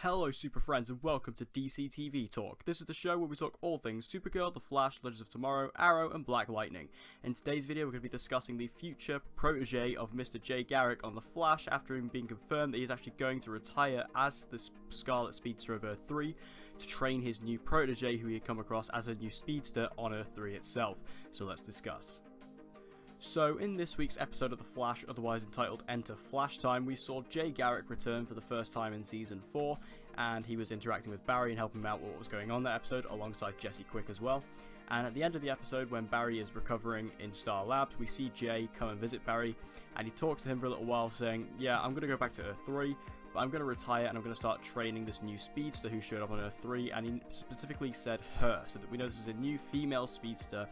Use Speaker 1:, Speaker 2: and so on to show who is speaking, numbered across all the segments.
Speaker 1: Hello super friends and welcome to DC TV Talk. This is the show where we talk all things Supergirl, The Flash, Legends of Tomorrow, Arrow and Black Lightning. In today's video we're going to be discussing the future protege of Mr. J. Garrick on The Flash after him being confirmed that he's actually going to retire as the Scarlet Speedster of Earth 3 to train his new protege who he had come across as a new Speedster on Earth 3 itself. So let's discuss. So, in this week's episode of The Flash, otherwise entitled Enter Flash Time, we saw Jay Garrick return for the first time in Season 4, and he was interacting with Barry and helping him out with what was going on that episode, alongside Jesse Quick as well. And at the end of the episode, when Barry is recovering in Star Labs, we see Jay come and visit Barry, and he talks to him for a little while saying, yeah, I'm going to go back to Earth 3, but I'm going to retire and I'm going to start training this new Speedster who showed up on Earth 3, and he specifically said her, so that we know this is a new female Speedster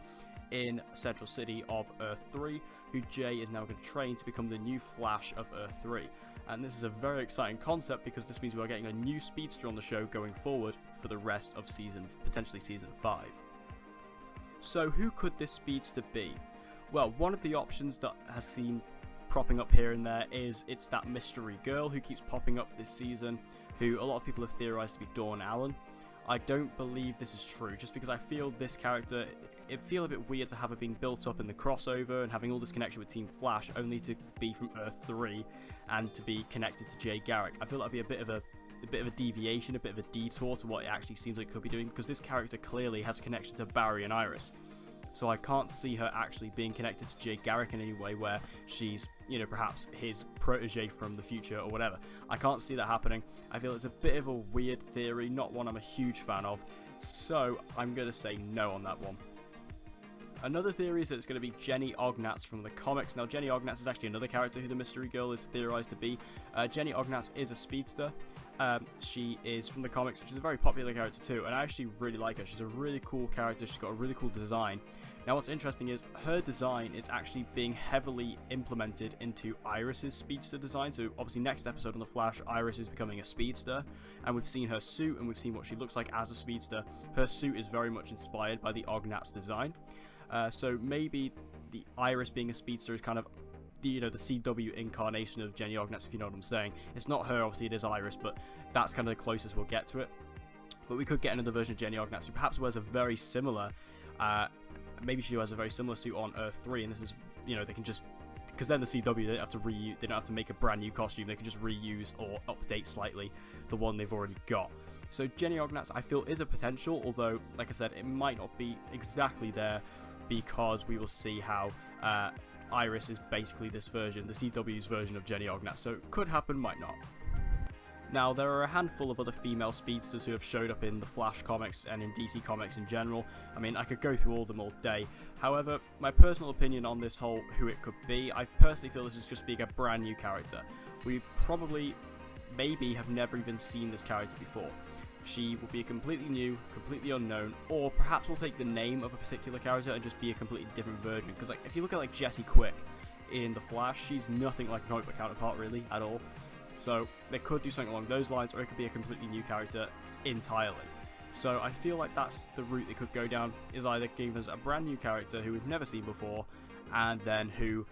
Speaker 1: in Central City of Earth 3, who Jay is now going to train to become the new Flash of Earth 3. And this is a very exciting concept because this means we're getting a new Speedster on the show going forward for the rest of potentially Season 5. So who could this Speedster be? Well, one of the options that has seen propping up here and there is it's that mystery girl who keeps popping up this season, who a lot of people have theorized to be Dawn Allen. I don't believe this is true, just because I feel this character, it feels a bit weird to have her being built up in the crossover and having all this connection with Team Flash, only to be from Earth 3 and to be connected to Jay Garrick. I feel that'd be a bit of a deviation, a bit of a detour to what it actually seems like it could be doing, because this character clearly has a connection to Barry and Iris. So I can't see her actually being connected to Jay Garrick in any way where she's, you know, perhaps his protege from the future or whatever. I can't see that happening. I feel it's a bit of a weird theory, not one I'm a huge fan of. So I'm going to say no on that one. Another theory is that it's going to be Jenny Ognats from the comics. Now, Jenny Ognats is actually another character who the Mystery Girl is theorized to be. Jenny Ognats is a Speedster. She is from the comics, which is a very popular character too, and I actually really like her. She's a really cool character. She's got a really cool design. Now, what's interesting is her design is actually being heavily implemented into Iris's Speedster design. So, obviously, next episode on The Flash, Iris is becoming a Speedster, and we've seen her suit, and we've seen what she looks like as a Speedster. Her suit is very much inspired by the Ognats design. So maybe the Iris being a Speedster is kind of the CW incarnation of Jenny Ognats, if you know what I'm saying. It's not her, obviously it is Iris, but that's kind of the closest we'll get to it. But we could get another version of Jenny Ognats who perhaps wears a very similar, maybe she wears a very similar suit on Earth 3, and this is, you know, they can just, because then the CW, they don't have to they don't have to make a brand new costume, they can just reuse or update slightly the one they've already got. So Jenny Ognats, I feel, is a potential, although, like I said, it might not be exactly there, because we will see how Iris is basically this version, the CW's version of Jenny Ognats, so it could happen, might not. Now, there are a handful of other female Speedsters who have showed up in the Flash comics and in DC Comics in general. I mean, I could go through all of them all day. However, my personal opinion on this whole who it could be, I personally feel this is just being a brand new character. We probably, maybe, have never even seen this character before. She will be a completely new, completely unknown, or perhaps we'll take the name of a particular character and just be a completely different version. Because like, if you look at like Jesse Quick in The Flash, she's nothing like a comic book counterpart really at all. So they could do something along those lines, or it could be a completely new character entirely. So I feel like that's the route they could go down, is either giving us a brand new character who we've never seen before, and then who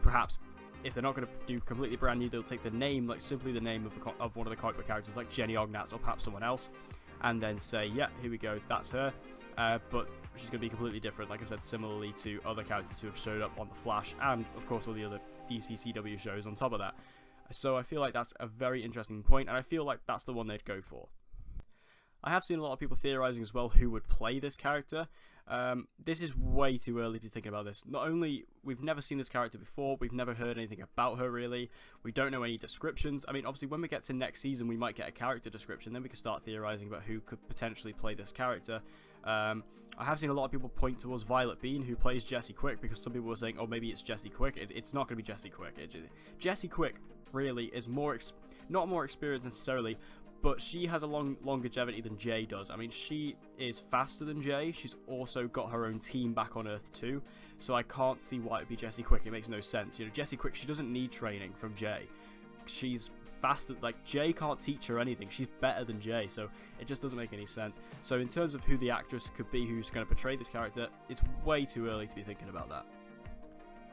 Speaker 1: perhaps, if they're not going to do completely brand new, they'll take the name, like simply the name of one of the comic book characters, like Jenny Ognats or perhaps someone else, and then say, yeah, here we go, that's her, but she's going to be completely different, like I said, similarly to other characters who have showed up on The Flash, and of course all the other DC CW shows on top of that. So I feel like that's a very interesting point, and I feel like that's the one they'd go for. I have seen a lot of people theorizing as well who would play this character. This is way too early to be thinking about this. Not only we've never seen this character before, we've never heard anything about her really. We don't know any descriptions. I mean, obviously when we get to next season we might get a character description, then we can start theorizing about who could potentially play this character. I have seen a lot of people point towards Violet Bean, who plays Jesse Quick, because some people were saying, oh, maybe it's Jesse Quick. It's not going to be Jesse Quick. Jesse Quick really is not more experienced necessarily, but she has a long longevity than Jay does. I mean, she is faster than Jay. She's also got her own team back on Earth 2, so I can't see why it'd be Jesse Quick. It makes no sense. You know, Jesse Quick, she doesn't need training from Jay. She's faster, like Jay can't teach her anything. She's better than Jay, so it just doesn't make any sense. So in terms of who the actress could be who's going to portray this character, it's way too early to be thinking about that.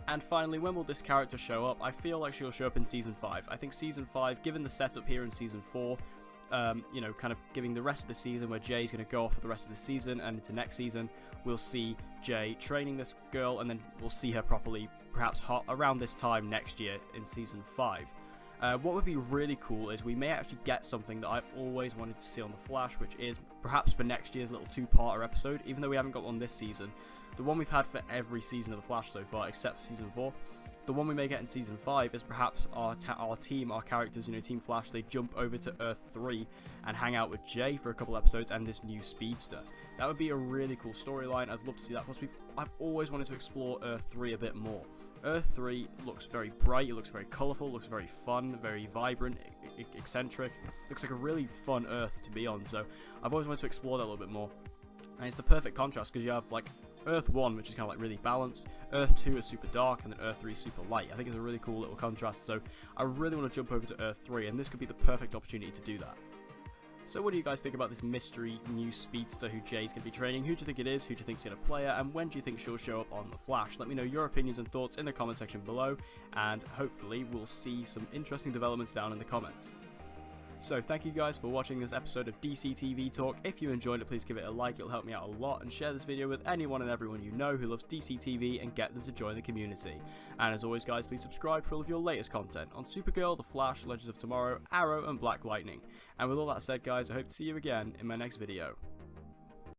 Speaker 1: And finally, when will this character show up? I feel like she'll show up in Season 5. I think Season 5, given the setup here in Season 4, you know, kind of giving the rest of the season where Jay's going to go off for the rest of the season, and into next season we'll see Jay training this girl, and then we'll see her properly perhaps around this time next year in season 5. What would be really cool is we may actually get something that I've always wanted to see on The Flash, which is perhaps for next year's little 2-parter episode, even though we haven't got one this season. The one we've had for every season of The Flash so far, except for season 4. The one we may get in season 5 is perhaps our team, our characters, you know, Team Flash, they jump over to Earth 3 and hang out with Jay for a couple episodes and this new Speedster. That would be a really cool storyline. I'd love to see that. Plus, I've always wanted to explore Earth 3 a bit more. Earth 3 looks very bright, it looks very colourful, looks very fun, very vibrant, eccentric. Looks like a really fun Earth to be on, so I've always wanted to explore that a little bit more. And it's the perfect contrast because you have like Earth 1, which is kind of like really balanced, Earth 2 is super dark, and then Earth 3 is super light. I think it's a really cool little contrast, so I really want to jump over to Earth 3, and this could be the perfect opportunity to do that. So what do you guys think about this mystery new Speedster who Jay's going to be training? Who do you think it is? Who do you think is going to play her? And when do you think she'll show up on The Flash? Let me know your opinions and thoughts in the comment section below, and hopefully we'll see some interesting developments down in the comments. So thank you guys for watching this episode of DC TV Talk. If you enjoyed it, please give it a like, it'll help me out a lot, and share this video with anyone and everyone you know who loves DC TV and get them to join the community. And as always guys, please subscribe for all of your latest content on Supergirl, The Flash, Legends of Tomorrow, Arrow and Black Lightning. And with all that said guys, I hope to see you again in my next video.